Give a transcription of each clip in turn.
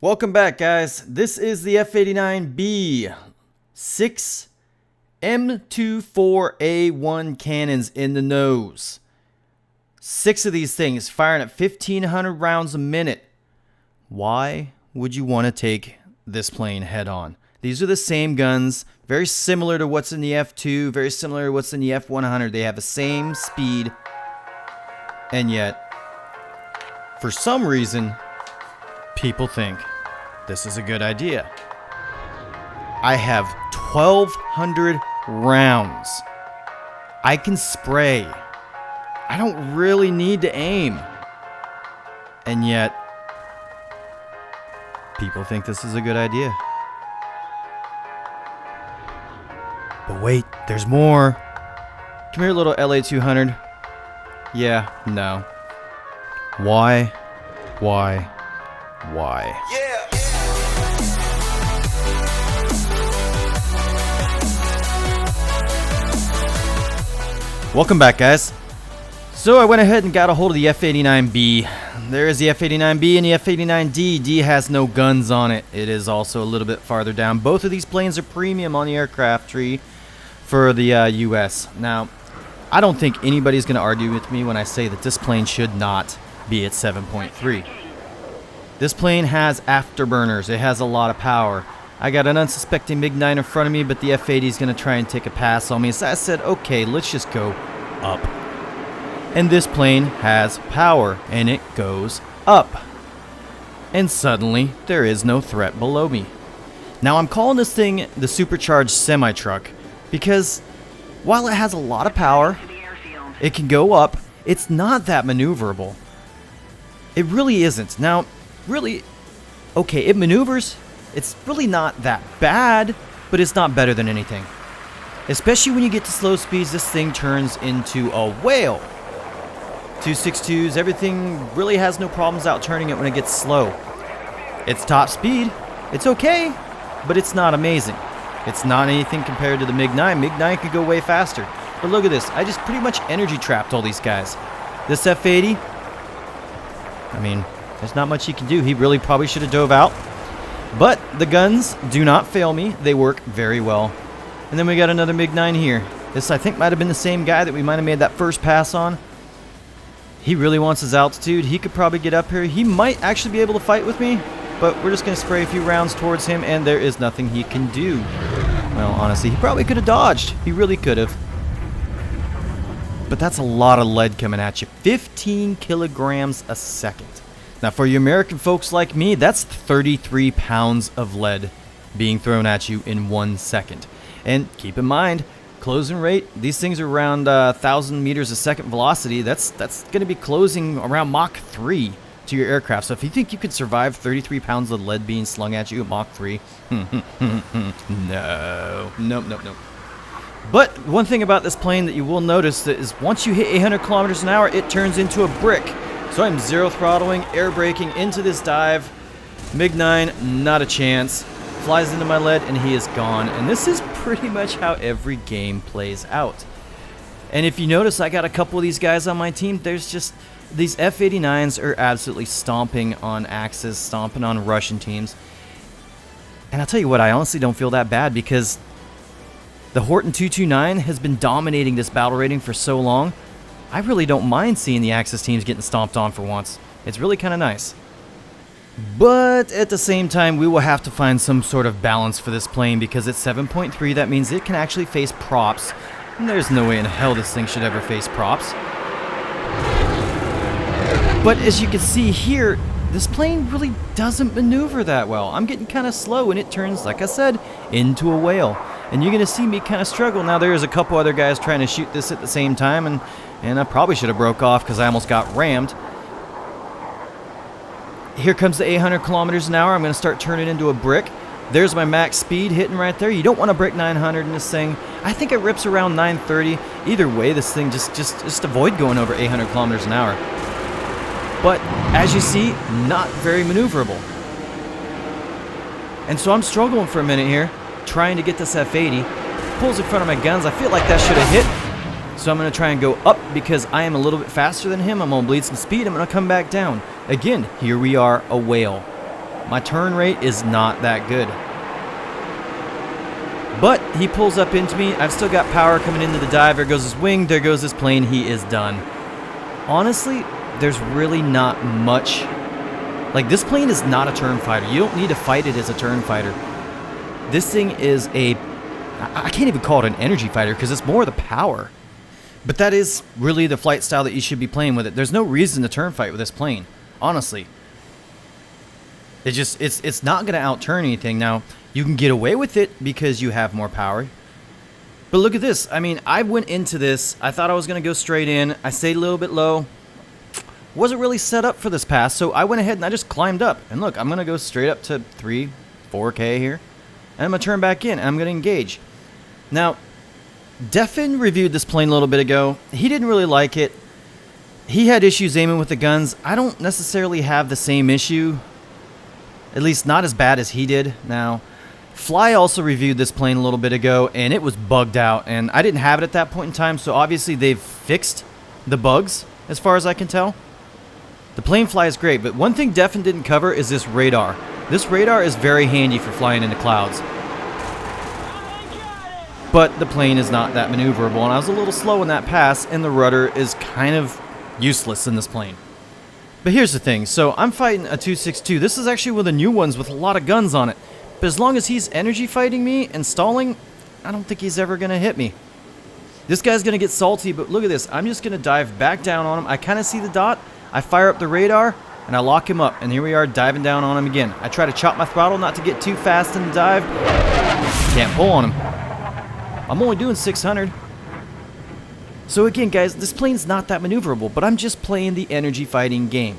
Welcome back, guys. This is the F-89B 6 M24A1 cannons in the nose. 6 of these things firing at 1,500 rounds a minute. Why would you want to take this plane head on? These are the same guns, very similar to what's in the F2, very similar to what's in the F100. They have the same speed, and yet, for some reason, people think this is a good idea. I have 1,200 rounds. I can spray. I don't really need to aim. And yet, people think this is a good idea. But wait, there's more. Come here, little LA200. Yeah, no. Why? Yeah. Welcome back, guys. So I went ahead and got a hold of the F-89B. There is the F-89B and the F-89D. D has no guns on it. It is also a little bit farther down. Both of these planes are premium on the aircraft tree for the US. Now, I don't think anybody's going to argue with me when I say that this plane should not be at 7.3. This plane has afterburners. It has a lot of power. I got an unsuspecting MiG-9 in front of me, but the F-80 is going to try and take a pass on me. So I said, okay, let's just go up. And this plane has power, and it goes up. And suddenly, there is no threat below me. Now, I'm calling this thing the Supercharged semi-truck because while it has a lot of power, it can go up, it's not that maneuverable. It really isn't. Now, really, okay, it maneuvers. It's really not that bad, but it's not better than anything. Especially when you get to slow speeds, this thing turns into a whale. 262s, everything really has no problems out turning it when it gets slow. It's top speed. It's okay, but it's not amazing. It's not anything compared to the MiG-9. MiG-9 could go way faster. But look at this. I just pretty much energy trapped all these guys. This F-80, I mean, there's not much he can do. He really probably should have dove out. But the guns do not fail me. They work very well. And then we got another MiG-9 here. This, I think, might have been the same guy that we might have made that first pass on. He really wants his altitude. He could probably get up here. He might actually be able to fight with me. But we're just going to spray a few rounds towards him, and there is nothing he can do. Well, honestly, he probably could have dodged. He really could have. But that's a lot of lead coming at you. 15 kilograms a second. Now, for you American folks like me, that's 33 pounds of lead being thrown at you in 1 second. And keep in mind, closing rate, these things are around 1,000 meters a second velocity. That's going to be closing around Mach 3 to your aircraft. So if you think you could survive 33 pounds of lead being slung at you at Mach 3, no. But one thing about this plane that you will notice that is once you hit 800 kilometers an hour, it turns into a brick. So I'm zero throttling, air braking into this dive. MiG-9, not a chance. Flies into my lead, and he is gone. And this is pretty much how every game plays out. And if you notice, I got a couple of these guys on my team. There's just, these F-89s are absolutely stomping on Axis, stomping on Russian teams. And I'll tell you what, I honestly don't feel that bad because the Horton 229 has been dominating this battle rating for so long. I really don't mind seeing the Axis teams getting stomped on for once. It's really kind of nice. But at the same time, we will have to find some sort of balance for this plane because at 7.3, that means it can actually face props. And there's no way in hell this thing should ever face props. But as you can see here, this plane really doesn't maneuver that well. I'm getting kind of slow and it turns, like I said, into a whale. And you're going to see me kind of struggle. Now there's a couple other guys trying to shoot this at the same time, and I probably should have broke off because I almost got rammed. Here comes the 800 kilometers an hour. I'm going to start turning into a brick. There's my max speed hitting right there. You don't want to break 900 in this thing. I think it rips around 930. Either way, this thing just avoid going over 800 kilometers an hour. But as you see, not very maneuverable. And so I'm struggling for a minute here, trying to get this F-80. Pulls in front of my guns. I feel like that should have hit. So I'm going to try and go up because I am a little bit faster than him. I'm going to bleed some speed. I'm going to come back down. Again, here we are, a whale. My turn rate is not that good. But he pulls up into me. I've still got power coming into the dive. There goes his wing. There goes his plane. He is done. Honestly, there's really not much. Like, this plane is not a turn fighter. You don't need to fight it as a turn fighter. This thing is a... I can't even call it an energy fighter because it's more the power. But that is really the flight style that you should be playing with it. There's no reason to turn fight with this plane. Honestly. It's not going to out-turn anything. Now, you can get away with it because you have more power. But look at this. I mean, I went into this. I thought I was going to go straight in. I stayed a little bit low. Wasn't really set up for this pass, so I went ahead and I just climbed up. And look, I'm going to go straight up to 4K here. And I'm going to turn back in, and I'm going to engage. Now, Defin reviewed this plane a little bit ago. He didn't really like it. He had issues aiming with the guns. I don't necessarily have the same issue. At least not as bad as he did. Now, Fly also reviewed this plane a little bit ago, and it was bugged out. And I didn't have it at that point in time, so obviously they've fixed the bugs, as far as I can tell. The plane flies great, but one thing Defin didn't cover is this radar. This radar is very handy for flying into clouds. But the plane is not that maneuverable, and I was a little slow in that pass, and the rudder is kind of useless in this plane. But here's the thing. So I'm fighting a 262. This is actually one of the new ones with a lot of guns on it. But as long as he's energy fighting me and stalling, I don't think he's ever going to hit me. This guy's going to get salty, but look at this. I'm just going to dive back down on him. I kind of see the dot. I fire up the radar, and I lock him up. And here we are diving down on him again. I try to chop my throttle not to get too fast in the dive. Can't pull on him. I'm only doing 600. So again, guys, this plane's not that maneuverable, but I'm just playing the energy fighting game.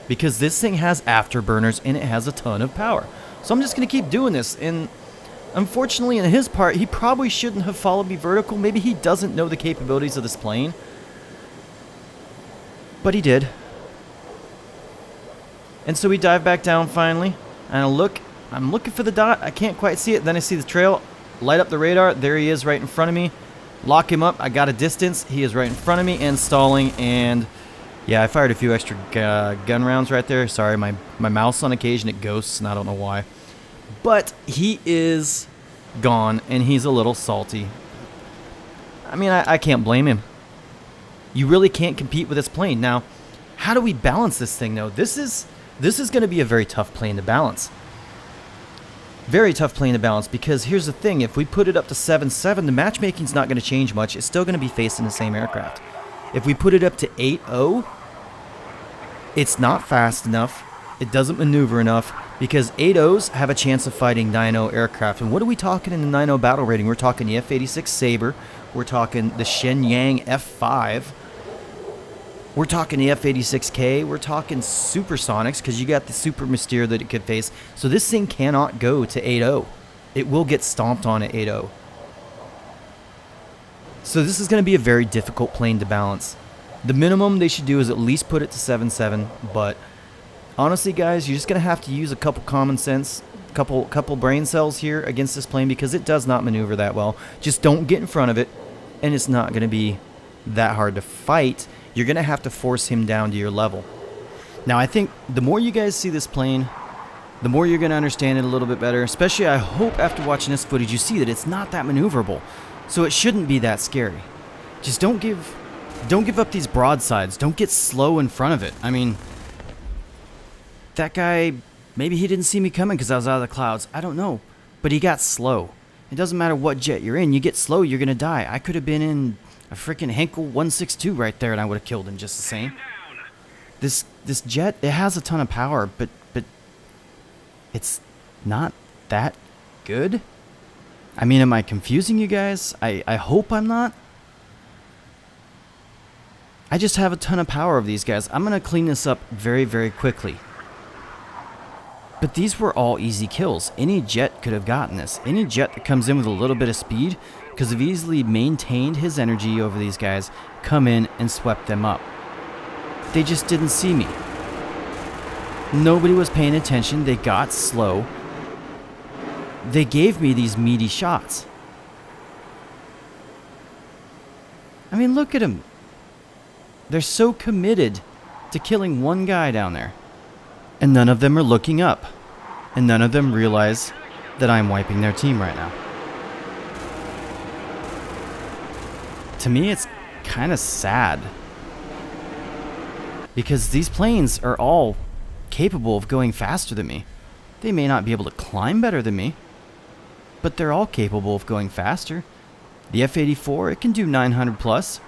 Because this thing has afterburners, and it has a ton of power. So I'm just going to keep doing this. And unfortunately, in his part, he probably shouldn't have followed me vertical. Maybe he doesn't know the capabilities of this plane. But he did. And so we dive back down finally. And I'm looking for the dot. I can't quite see it. Then I see the trail. Light up the radar. There he is right in front of me. Lock him up. I got a distance. He is right in front of me and stalling. And yeah, I fired a few extra gun rounds right there. Sorry, my mouse on occasion, it ghosts, and I don't know why. But he is gone, and he's a little salty. I mean, I can't blame him. You really can't compete with this plane. Now, how do we balance this thing, though? This is going to be a very tough plane to balance. Very tough plane to balance, because here's the thing. If we put it up to 7.7, the matchmaking's not going to change much. It's still going to be facing the same aircraft. If we put it up to 8.0, it's not fast enough. It doesn't maneuver enough, because 8.0s have a chance of fighting 9.0 aircraft. And what are we talking in the 9.0 battle rating? We're talking the F-86 Sabre. We're talking the Shenyang F5. We're talking the F-86K. We're talking supersonics, because you got the Super Mystere that it could face. So this thing cannot go to 8.0. It will get stomped on at 8.0. So this is going to be a very difficult plane to balance. The minimum they should do is at least put it to 7.7. But honestly, guys, you're just going to have to use a couple common sense, couple brain cells here against this plane, because it does not maneuver that well. Just don't get in front of it, and it's not going to be that hard to fight. You're going to have to force him down to your level. Now, I think the more you guys see this plane, the more you're going to understand it a little bit better. Especially, I hope after watching this footage, you see that it's not that maneuverable. So it shouldn't be that scary. Just don't give up these broadsides. Don't get slow in front of it. I mean, that guy, maybe he didn't see me coming because I was out of the clouds. I don't know. But he got slow. It doesn't matter what jet you're in. You get slow, you're going to die. I could have been in a freaking Henkel 162 right there, and I would have killed him just the same. This jet, it has a ton of power, but it's not that good. I mean, am I confusing you guys? I hope I'm not. I just have a ton of power of these guys. I'm going to clean this up very, very quickly. But these were all easy kills. Any jet could have gotten this. Any jet that comes in with a little bit of speed could have easily maintained his energy over these guys, come in and swept them up. They just didn't see me. Nobody was paying attention. They got slow. They gave me these meaty shots. I mean, look at them. They're so committed to killing one guy down there. And none of them are looking up. and none of them realize that I'm wiping their team right now. To me, it's kind of sad, because these planes are all capable of going faster than me. They may not be able to climb better than me, but they're all capable of going faster. The F-84, it can do 900 plus.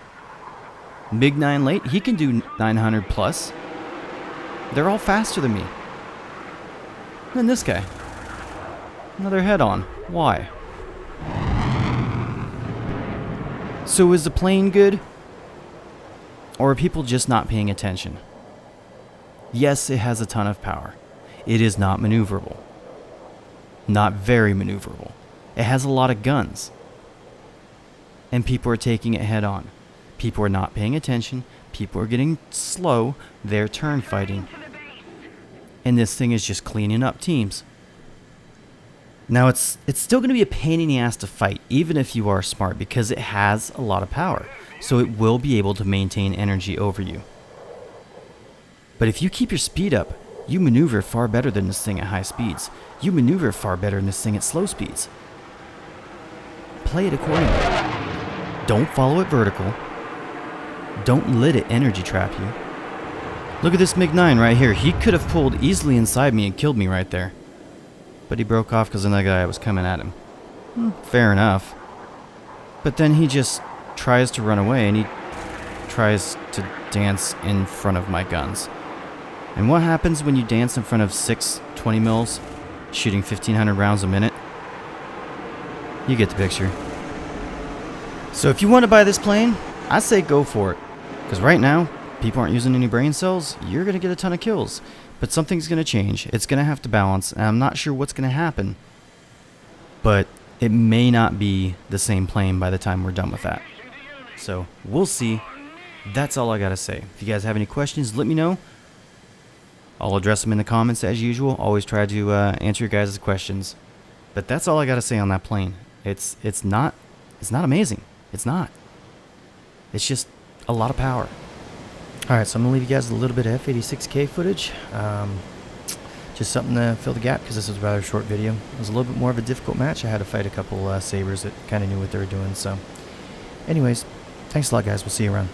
MiG-9 late, he can do 900 plus. They're all faster than me. And then this guy. Another head-on. Why? So is the plane good? Or are people just not paying attention? Yes, it has a ton of power. It is not maneuverable. Not very maneuverable. It has a lot of guns. And people are taking it head on. People are not paying attention. People are getting slow. They're turn fighting. And this thing is just cleaning up teams. Now it's still going to be a pain in the ass to fight, even if you are smart, because it has a lot of power. So it will be able to maintain energy over you. But if you keep your speed up, you maneuver far better than this thing at high speeds. You maneuver far better than this thing at slow speeds. Play it accordingly. Don't follow it vertical. Don't let it energy trap you. Look at this MiG-9 right here. He could have pulled easily inside me and killed me right there. But he broke off because another guy was coming at him. Fair enough. But then he just tries to run away, and he tries to dance in front of my guns. And what happens when you dance in front of 6 20 mils shooting 1,500 rounds a minute? You get the picture. So if you want to buy this plane, I say go for it. Because right now, people aren't using any brain cells, you're going to get a ton of kills. But something's going to change. It's going to have to balance, and I'm not sure what's going to happen. But it may not be the same plane by the time we're done with that. So we'll see. That's all I got to say. If you guys have any questions, let me know. I'll address them in the comments as usual. Always try to answer your guys' questions. But that's all I got to say on that plane. It's not amazing. It's not. It's just a lot of power. Alright, so I'm going to leave you guys a little bit of F-86K footage. Just something to fill the gap because this was a rather short video. It was a little bit more of a difficult match. I had to fight a couple sabers that kind of knew what they were doing. So, anyways, thanks a lot, guys. We'll see you around.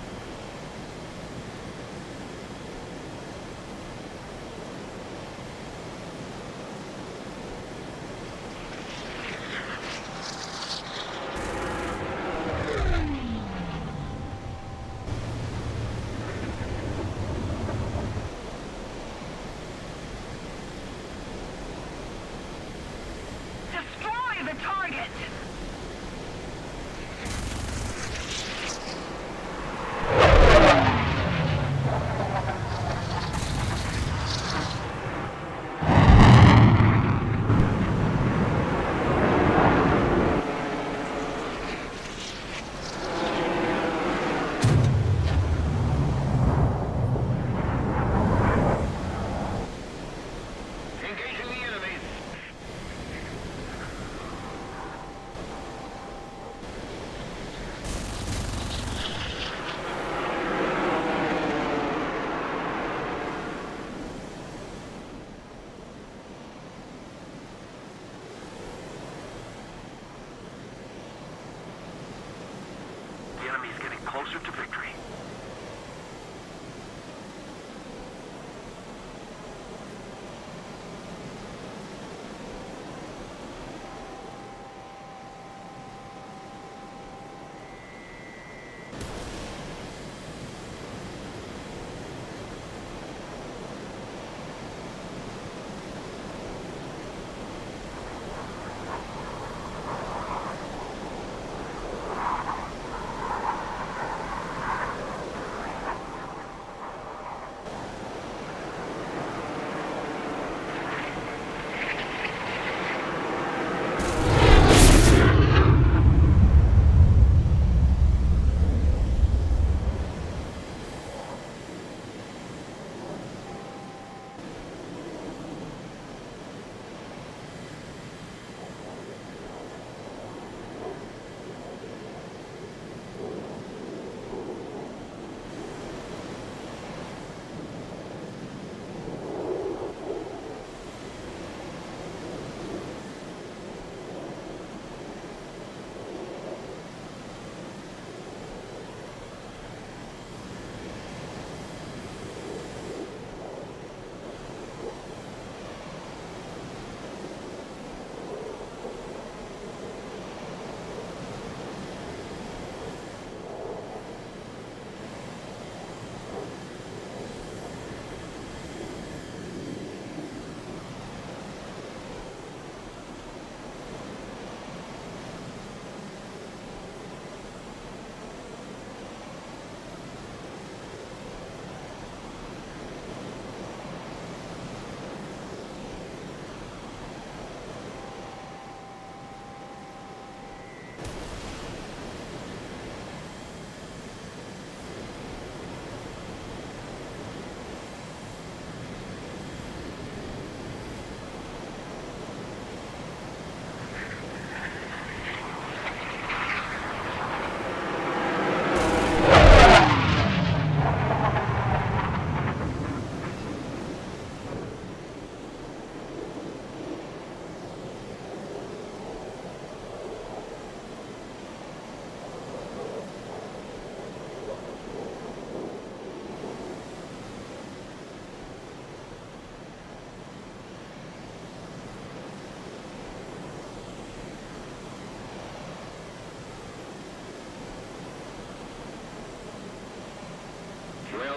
Closer to victory.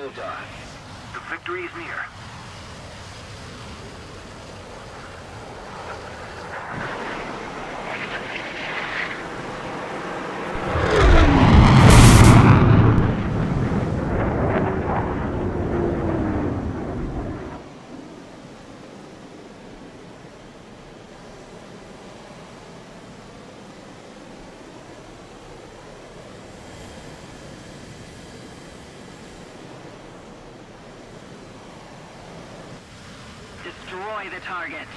liftoff. The victory is near. Destroy the target.